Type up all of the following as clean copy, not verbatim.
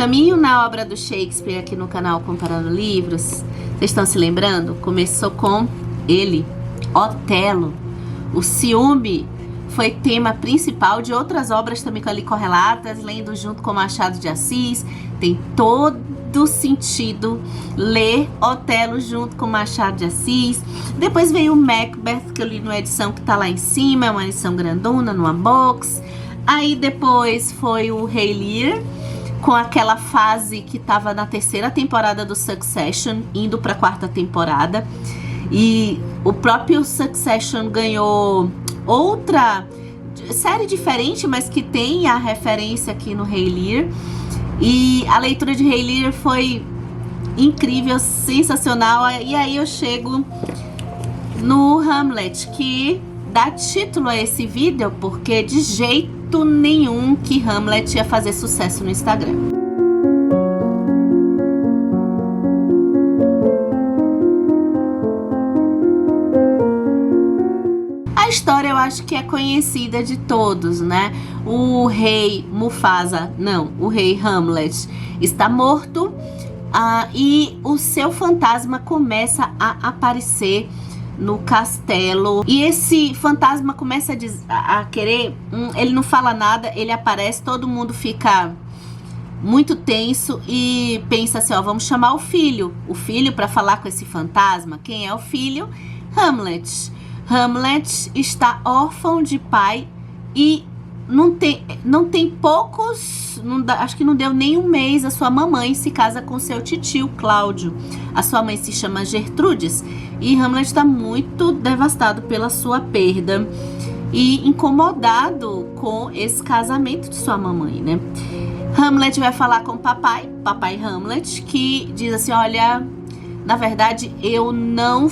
caminho na obra do Shakespeare aqui no canal Comparando Livros, vocês estão se lembrando? Começou com ele, Otelo. O ciúme foi tema principal de outras obras também ali correlatas, lendo junto com Machado de Assis. Tem todo sentido ler Otelo junto com Machado de Assis. Depois veio o Macbeth, que eu li numa edição que tá lá em cima, é uma edição grandona, numa box. Aí depois foi o Rei Lear, com aquela fase que tava na terceira temporada do Succession, indo pra quarta temporada. E o próprio Succession ganhou outra série diferente, mas que tem a referência aqui no Rei Lear. E a leitura de Rei Lear foi incrível, sensacional. E aí eu chego no Hamlet, que dá título a esse vídeo, porque de jeito nenhum que Hamlet ia fazer sucesso no Instagram. A história eu acho que é conhecida de todos, né? O rei Mufasa, não, o rei Hamlet está morto, e o seu fantasma começa a aparecer no castelo. E esse fantasma começa a querer, ele não fala nada, ele aparece, todo mundo fica muito tenso e pensa assim, ó, vamos chamar o filho para falar com esse fantasma. Quem é o filho? Hamlet. Hamlet está órfão de pai e não tem poucos, acho que não deu nem um mês, a sua mamãe se casa com seu titio Cláudio. A sua mãe se chama Gertrudes e Hamlet está muito devastado pela sua perda e incomodado com esse casamento de sua mamãe, né? Hamlet vai falar com o papai Hamlet, que diz assim, olha, na verdade eu não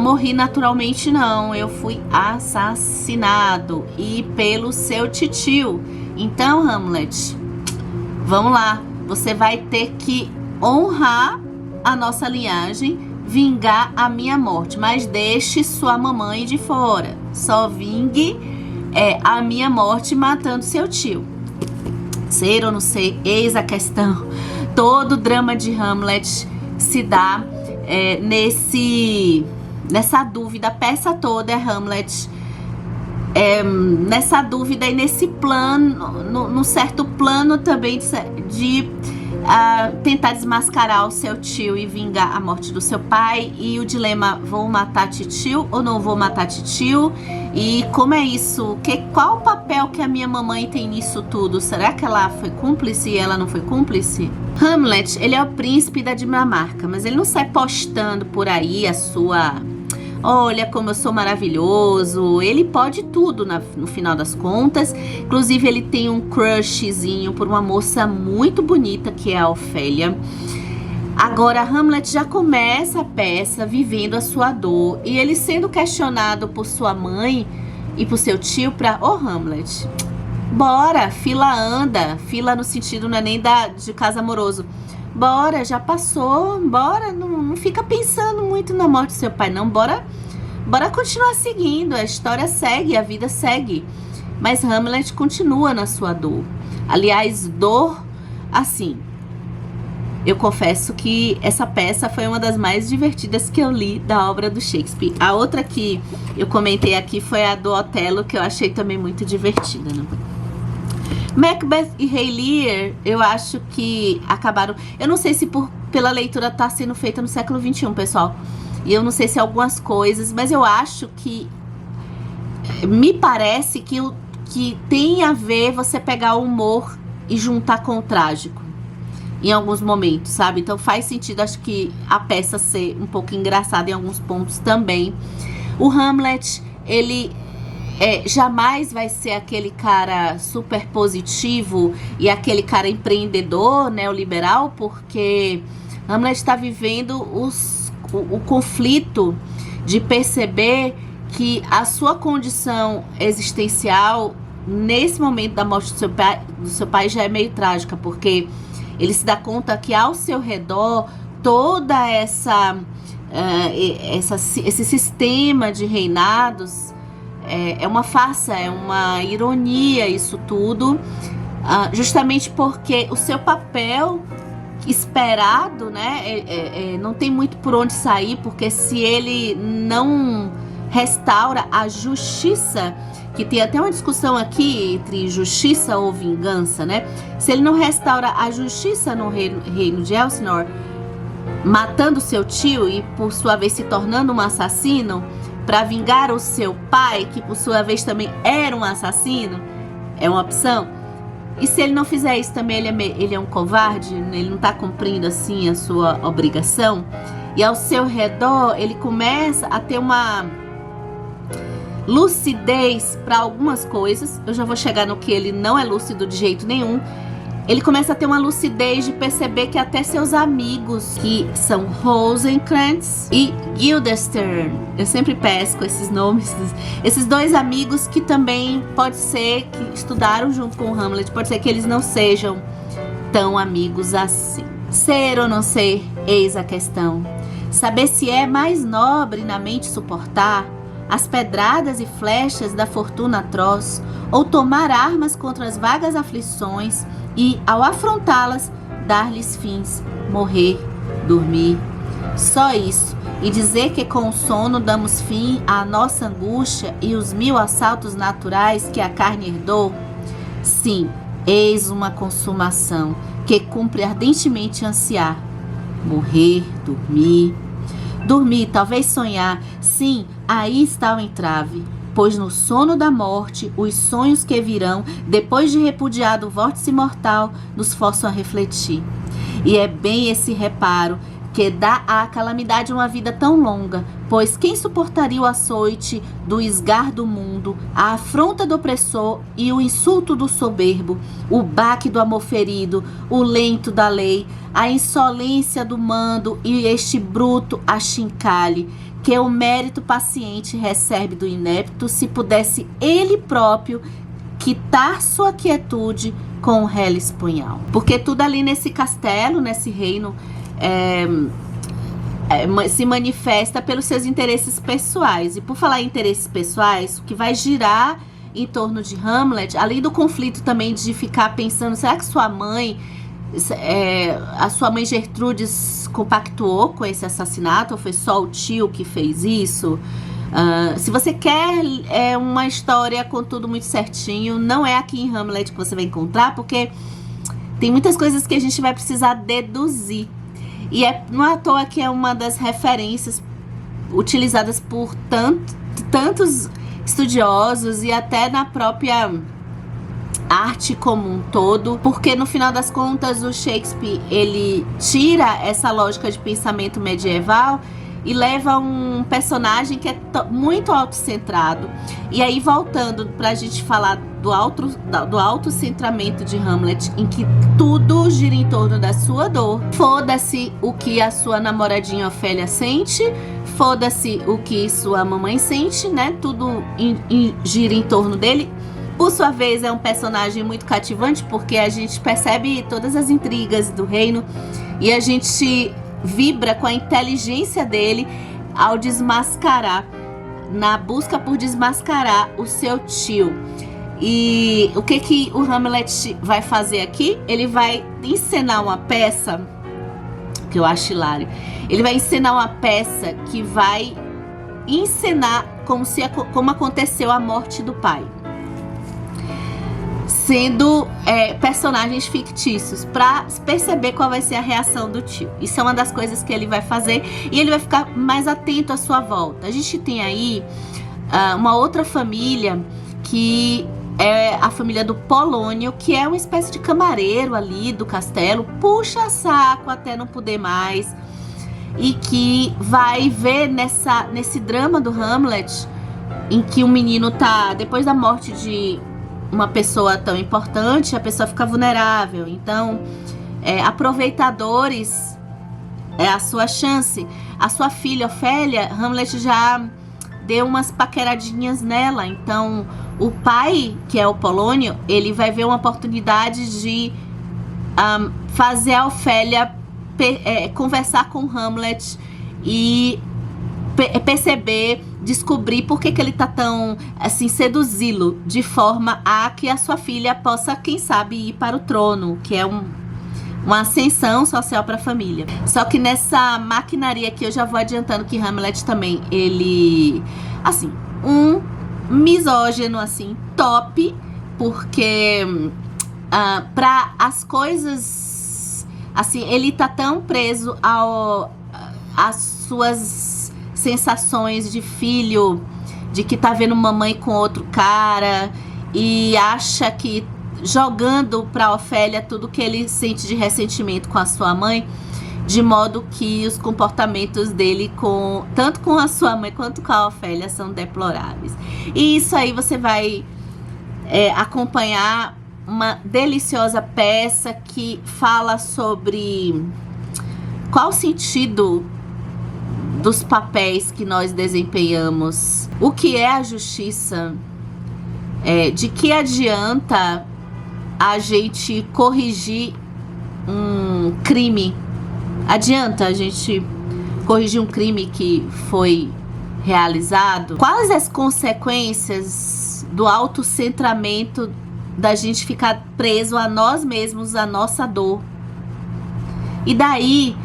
morri naturalmente não, eu fui assassinado e pelo seu titio. Então, Hamlet, vamos lá, você vai ter que honrar a nossa linhagem, vingar a minha morte, mas deixe sua mamãe de fora, só vingue a minha morte matando seu tio. Ser ou não ser, eis a questão. Todo o drama de Hamlet se dá nessa dúvida. A peça toda é Hamlet nessa dúvida e nesse plano, num certo plano também de tentar desmascarar o seu tio e vingar a morte do seu pai. E o dilema, vou matar titio ou não vou matar titio? E como é isso? Qual o papel que a minha mamãe tem nisso tudo? Será que ela foi cúmplice e ela não foi cúmplice? Hamlet, ele é o príncipe da Dinamarca, mas ele não sai postando por aí a sua... Olha como eu sou maravilhoso. Ele pode tudo no final das contas. Inclusive ele tem um crushzinho por uma moça muito bonita que é a Ofélia. Agora Hamlet já começa a peça vivendo a sua dor e ele sendo questionado por sua mãe e por seu tio para Hamlet, bora, fila anda, fila no sentido não é nem de caso amoroso. Bora, já passou, bora, não fica pensando muito na morte do seu pai, não, bora continuar seguindo, a história segue, a vida segue. Mas Hamlet continua na sua dor. Aliás, dor, assim, eu confesso que essa peça foi uma das mais divertidas que eu li da obra do Shakespeare. A outra que eu comentei aqui foi a do Otelo, que eu achei também muito divertida, né? Macbeth e Rei Lear, eu acho que acabaram... Eu não sei se pela leitura tá sendo feita no século XXI, pessoal. E eu não sei se algumas coisas, mas eu acho que... Me parece que tem a ver você pegar o humor e juntar com o trágico. Em alguns momentos, sabe? Então faz sentido, acho que a peça ser um pouco engraçada em alguns pontos também. O Hamlet, ele... jamais vai ser aquele cara super positivo e aquele cara empreendedor, neoliberal, porque Hamlet está vivendo o conflito de perceber que a sua condição existencial nesse momento da morte do seu pai já é meio trágica, porque ele se dá conta que ao seu redor toda esse sistema de reinados é uma farsa, é uma ironia isso tudo. justamente porque o seu papel esperado, né, não tem muito por onde sair, porque se ele não restaura a justiça, que tem até uma discussão aqui entre justiça ou vingança, né? Se ele não restaura a justiça no reino de Elsinore, matando seu tio e por sua vez se tornando um assassino para vingar o seu pai, que por sua vez também era um assassino, é uma opção. E se ele não fizer isso também, ele é um covarde, ele não está cumprindo assim a sua obrigação. E ao seu redor ele começa a ter uma lucidez para algumas coisas. Eu já vou chegar no que ele não é lúcido de jeito nenhum. Ele começa a ter uma lucidez de perceber que até seus amigos, que são Rosencrantz e Guildenstern, eu sempre pesco esses nomes, esses dois amigos que também pode ser que estudaram junto com o Hamlet, pode ser que eles não sejam tão amigos assim. Ser ou não ser, eis a questão. Saber se é mais nobre na mente suportar as pedradas e flechas da fortuna atroz, ou tomar armas contra as vagas aflições e, ao afrontá-las, dar-lhes fins, morrer, dormir. Só isso, e dizer que com o sono damos fim à nossa angústia e os 1000 assaltos naturais que a carne herdou? Sim, eis uma consumação que cumpre ardentemente ansiar. Morrer, dormir. Dormir, talvez sonhar. Sim, aí está o entrave. Pois no sono da morte, os sonhos que virão, depois de repudiado o vórtice mortal, nos forçam a refletir. E é bem esse reparo que dá à calamidade uma vida tão longa, pois quem suportaria o açoite do esgar do mundo, a afronta do opressor e o insulto do soberbo, o baque do amor ferido, o lento da lei, a insolência do mando e este bruto achincalhe, que o mérito paciente recebe do inepto, se pudesse ele próprio quitar sua quietude com o reles punhal. Porque tudo ali nesse castelo, nesse reino, se manifesta pelos seus interesses pessoais. E por falar em interesses pessoais, o que vai girar em torno de Hamlet, além do conflito também de ficar pensando, será que sua mãe... a sua mãe Gertrudes compactuou com esse assassinato ou foi só o tio que fez isso? Se você quer uma história com tudo muito certinho, não é aqui em Hamlet que você vai encontrar, porque tem muitas coisas que a gente vai precisar deduzir. E não é à toa que é uma das referências utilizadas por tantos estudiosos e até na própria arte como um todo, porque no final das contas o Shakespeare, ele tira essa lógica de pensamento medieval e leva um personagem que é muito autocentrado. E aí, voltando pra gente falar do autocentramento de Hamlet, em que tudo gira em torno da sua dor, foda-se o que a sua namoradinha Ofélia sente, foda-se o que sua mamãe sente, né? Tudo gira em torno dele. Por sua vez, é um personagem muito cativante, porque a gente percebe todas as intrigas do reino e a gente vibra com a inteligência dele ao desmascarar, na busca por desmascarar o seu tio. E o que o Hamlet vai fazer aqui? Ele vai encenar uma peça que eu acho hilário. Ele vai encenar uma peça que vai encenar como aconteceu a morte do pai, sendo personagens fictícios, para perceber qual vai ser a reação do tio. Isso é uma das coisas que ele vai fazer, e ele vai ficar mais atento à sua volta. A gente tem aí uma outra família, que é a família do Polônio, que é uma espécie de camareiro ali do castelo, puxa saco até não poder mais, e que vai ver nesse drama do Hamlet, em que o menino tá, depois da morte de uma pessoa tão importante, a pessoa fica vulnerável. Então, aproveitadores é a sua chance. A sua filha, Ofélia, Hamlet já deu umas paqueradinhas nela. Então, o pai, que é o Polônio, ele vai ver uma oportunidade de fazer a Ofélia conversar com Hamlet e perceber, descobrir por que ele tá tão, assim, seduzi-lo, de forma a que a sua filha possa, quem sabe, ir para o trono, que é uma ascensão social para a família. Só que nessa maquinaria aqui, eu já vou adiantando que Hamlet também, ele, assim, um misógino, assim, top, porque para as coisas, assim, ele tá tão preso às suas sensações de filho, de que tá vendo mamãe com outro cara, e acha que jogando pra Ofélia tudo que ele sente de ressentimento com a sua mãe, de modo que os comportamentos dele tanto com a sua mãe quanto com a Ofélia são deploráveis. E isso aí você vai acompanhar uma deliciosa peça que fala sobre qual o sentido dos papéis que nós desempenhamos, o que é a justiça, de que adianta a gente corrigir um crime, adianta a gente corrigir um crime que foi realizado? Quais as consequências do autocentramento, da gente ficar preso a nós mesmos, a nossa dor? E daí,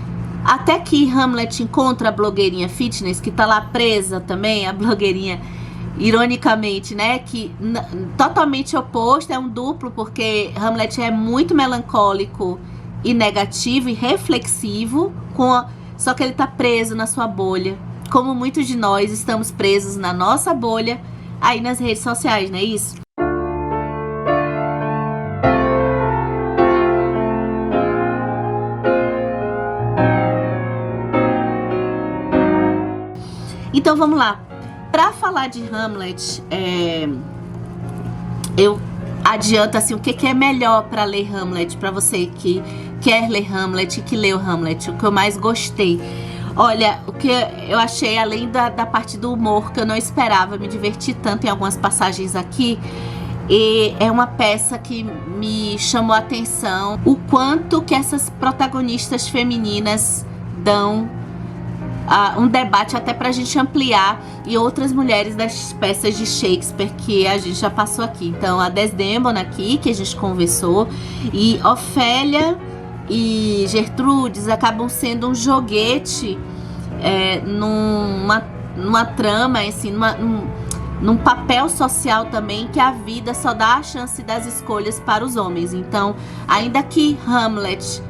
até que Hamlet encontra a blogueirinha fitness, que tá lá presa também, a blogueirinha, ironicamente, né, que totalmente oposto, é um duplo, porque Hamlet é muito melancólico e negativo e reflexivo, só que ele tá preso na sua bolha, como muitos de nós estamos presos na nossa bolha, aí nas redes sociais, não é isso? Então vamos lá. Para falar de Hamlet, eu adianto assim, o que é melhor para ler Hamlet, para você que quer ler Hamlet, que leu Hamlet, o que eu mais gostei. Olha, o que eu achei, além da parte do humor, que eu não esperava, me diverti tanto em algumas passagens aqui, e é uma peça que me chamou a atenção, o quanto que essas protagonistas femininas dão um debate até pra gente ampliar, e outras mulheres das peças de Shakespeare que a gente já passou aqui. Então a Desdemona aqui, que a gente conversou, e Ofélia e Gertrudes acabam sendo um joguete numa trama, assim, num papel social também, que a vida só dá a chance das escolhas para os homens. Então, ainda que Hamlet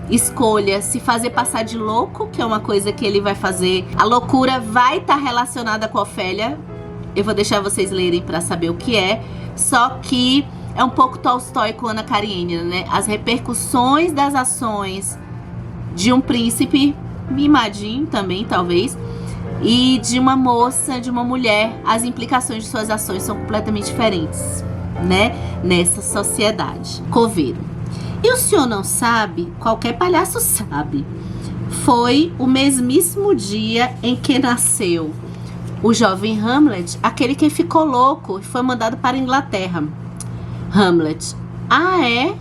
escolha se fazer passar de louco, que é uma coisa que ele vai fazer, a loucura vai estar relacionada com a Ofélia. Eu vou deixar vocês lerem para saber o que é. Só que é um pouco Tolstói com Ana Karenina, né? As repercussões das ações de um príncipe, mimadinho também, talvez, e de uma moça, de uma mulher, as implicações de suas ações são completamente diferentes, né? Nessa sociedade. Coveiro. E o senhor não sabe? Qualquer palhaço sabe. Foi o mesmíssimo dia em que nasceu o jovem Hamlet, aquele que ficou louco e foi mandado para a Inglaterra. Hamlet. Ah, é?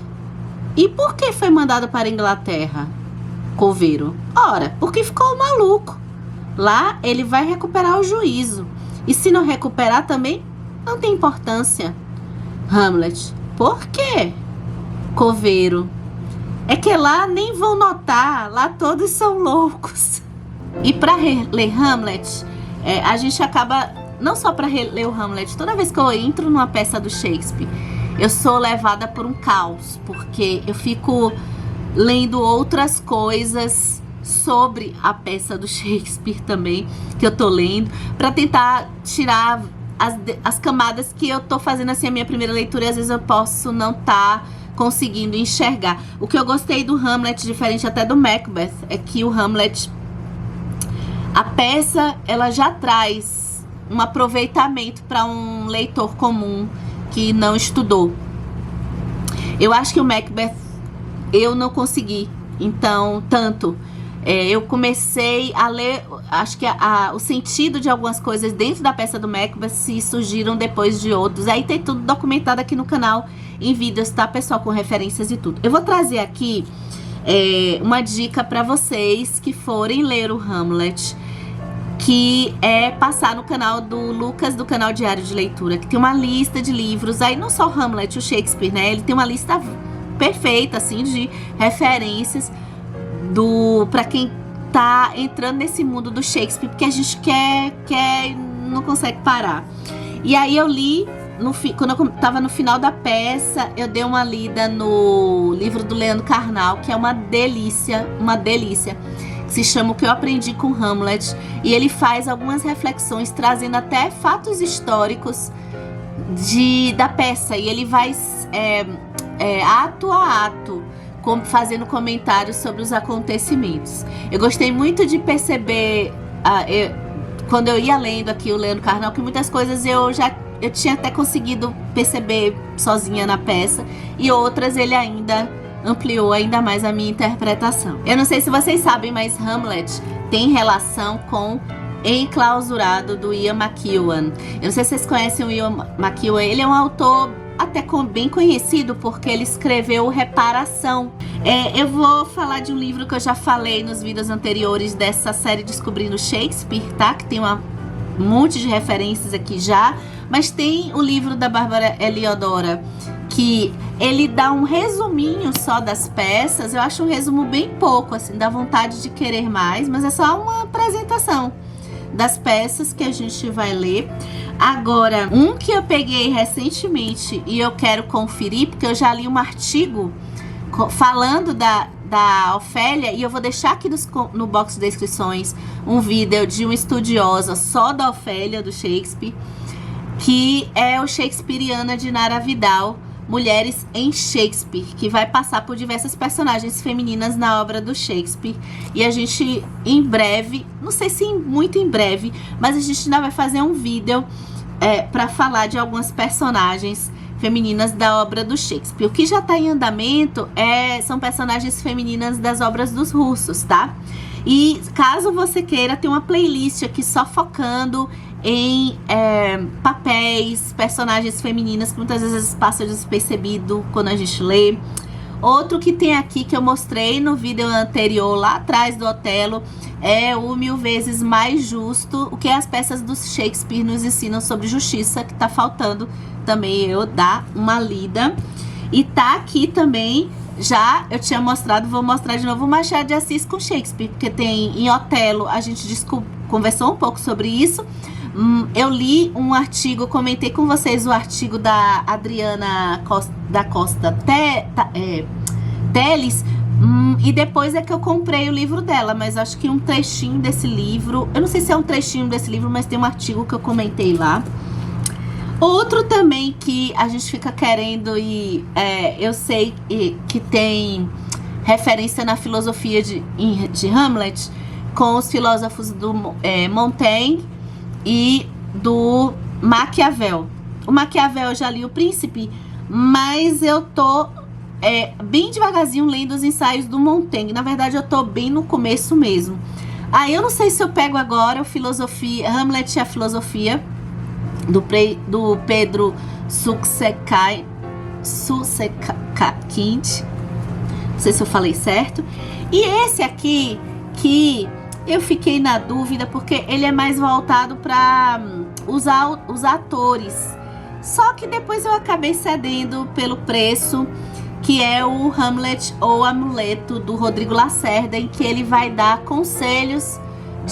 E por que foi mandado para a Inglaterra? Coveiro. Ora, porque ficou maluco. Lá ele vai recuperar o juízo. E se não recuperar também, não tem importância. Hamlet. Por quê? Coveiro. É que lá nem vão notar, lá todos são loucos. E para ler Hamlet, a gente acaba, não só para ler o Hamlet, toda vez que eu entro numa peça do Shakespeare, eu sou levada por um caos, porque eu fico lendo outras coisas sobre a peça do Shakespeare também, que eu tô lendo, para tentar tirar as camadas que eu tô fazendo assim a minha primeira leitura, e às vezes eu posso não estar conseguindo enxergar. O que eu gostei do Hamlet, diferente até do Macbeth, é que o Hamlet, a peça, ela já traz um aproveitamento para um leitor comum que não estudou. Eu acho que o Macbeth eu não consegui, então, tanto. Eu comecei a ler, acho que o sentido de algumas coisas dentro da peça do Macbeth se surgiram depois de outros. Aí tem tudo documentado aqui no canal, em vídeos, tá, pessoal, com referências e tudo. Eu vou trazer aqui uma dica para vocês que forem ler o Hamlet. que é passar no canal do Lucas, do canal Diário de Leitura, que tem uma lista de livros, aí não só o Hamlet, o Shakespeare, né? Ele tem uma lista perfeita, assim, de referências para quem tá entrando nesse mundo do Shakespeare, porque a gente quer e não consegue parar. E aí eu li, quando eu tava no final da peça, eu dei uma lida no livro do Leandro Carnal, que é uma delícia, que se chama O Que Eu Aprendi com Hamlet, e ele faz algumas reflexões, trazendo até fatos históricos da peça, e ele vai ato a ato, fazendo comentários sobre os acontecimentos. Eu gostei muito de perceber, quando eu ia lendo aqui o Leandro Carnal, que muitas coisas eu tinha até conseguido perceber sozinha na peça, e outras ele ainda ampliou ainda mais a minha interpretação. Eu não sei se vocês sabem, mas Hamlet tem relação com Enclausurado, do Ian McEwan. Eu não sei se vocês conhecem o Ian McEwan. Ele é um autor até bem conhecido porque ele escreveu Reparação. Eu vou falar de um livro que eu já falei nos vídeos anteriores dessa série Descobrindo Shakespeare, tá? Que tem um monte de referências aqui já. Mas tem o livro da Bárbara Eliodora, que ele dá um resuminho só das peças. Eu acho um resumo bem pouco, assim, dá vontade de querer mais, mas é só uma apresentação das peças que a gente vai ler. Agora, um que eu peguei recentemente e eu quero conferir, porque eu já li um artigo falando da Ofélia, e eu vou deixar aqui no box de descrições um vídeo de uma estudiosa só da Ofélia, do Shakespeare, que é o Shakespeareana de Nara Vidal, Mulheres em Shakespeare, que vai passar por diversas personagens femininas na obra do Shakespeare. E a gente, em breve, não sei se muito em breve, mas a gente ainda vai fazer um vídeo para falar de algumas personagens femininas da obra do Shakespeare. O que já está em andamento são personagens femininas das obras dos russos, tá? E caso você queira, tem uma playlist aqui só focando em papéis, personagens femininas que muitas vezes passa despercebido quando a gente lê. Outro que tem aqui, que eu mostrei no vídeo anterior lá atrás do Otelo, é o Mil Vezes Mais Justo, o que as peças do Shakespeare nos ensinam sobre justiça, que tá faltando também eu dar uma lida. E tá aqui também, já eu tinha mostrado, vou mostrar de novo, o Machado de Assis com Shakespeare, porque tem em Otelo, a gente conversou um pouco sobre isso. Eu li um artigo, comentei com vocês o artigo da Adriana Costa Teles, e depois é que eu comprei o livro dela, mas acho que um trechinho desse livro, eu não sei se é um trechinho desse livro, mas tem um artigo que eu comentei lá. Outro também que a gente fica querendo, e eu sei que tem referência na filosofia de Hamlet, com os filósofos do Montaigne e do Maquiavel. O Maquiavel eu já li O Príncipe, mas eu tô bem devagarzinho lendo os ensaios do Montaigne. Na verdade, eu tô bem no começo mesmo. Eu não sei se eu pego agora o Hamlet e a Filosofia, do Pedro Susekind. Não sei se eu falei certo. E esse aqui, que eu fiquei na dúvida, porque ele é mais voltado para os atores. Só que depois eu acabei cedendo pelo preço, que é o Hamlet ou Amuleto, do Rodrigo Lacerda, em que ele vai dar conselhos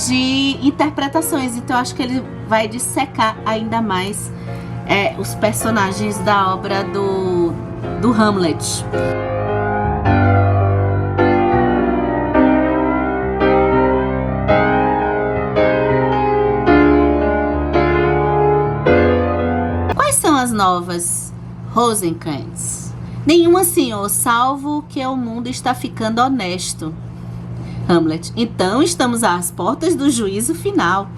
de interpretações. Então eu acho que ele vai dissecar ainda mais os personagens da obra do Hamlet. As novas Rosencrantz? Nenhuma, senhor, salvo que o mundo está ficando honesto. Hamlet. Então estamos às portas do juízo final.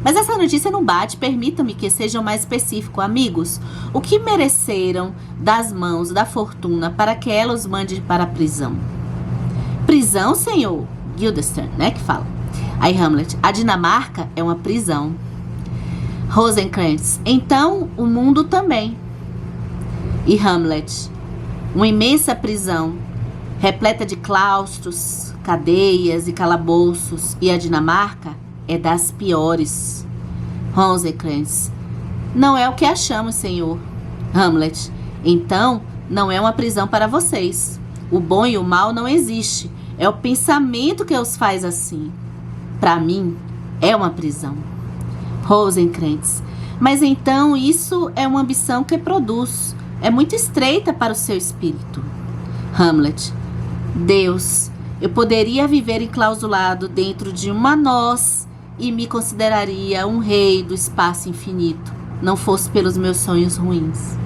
Mas essa notícia não bate, permitam-me que sejam mais específico, amigos. O que mereceram das mãos da fortuna para que ela os mande para a prisão? Prisão, senhor? Guildenstern, né, que fala. Aí Hamlet, a Dinamarca é uma prisão. Rosencrantz, então o mundo também. E Hamlet, uma imensa prisão, repleta de claustros, cadeias e calabouços, e a Dinamarca é das piores. Rosencrantz: não é o que achamos, senhor. Hamlet: então, não é uma prisão para vocês. O bom e o mal não existe. É o pensamento que os faz assim. Para mim, é uma prisão. Rosencrantz: mas então isso é uma ambição que produz. É muito estreita para o seu espírito. Hamlet: Deus, eu poderia viver enclausulado dentro de uma noz e me consideraria um rei do espaço infinito, não fosse pelos meus sonhos ruins.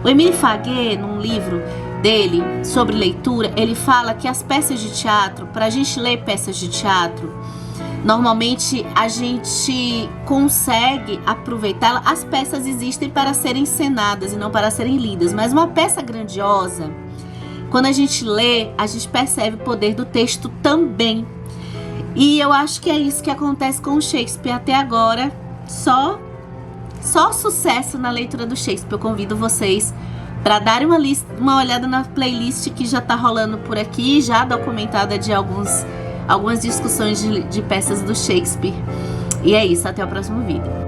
O Émile Faguet, num livro dele sobre leitura, ele fala que as peças de teatro, para a gente ler peças de teatro, normalmente a gente consegue aproveitá-la. As peças existem para serem encenadas e não para serem lidas, mas uma peça grandiosa, quando a gente lê, a gente percebe o poder do texto também. E eu acho que é isso que acontece com o Shakespeare até agora. Só sucesso na leitura do Shakespeare. Eu convido vocês para darem uma olhada na playlist que já está rolando por aqui, já documentada de algumas discussões de peças do Shakespeare. E é isso, até o próximo vídeo.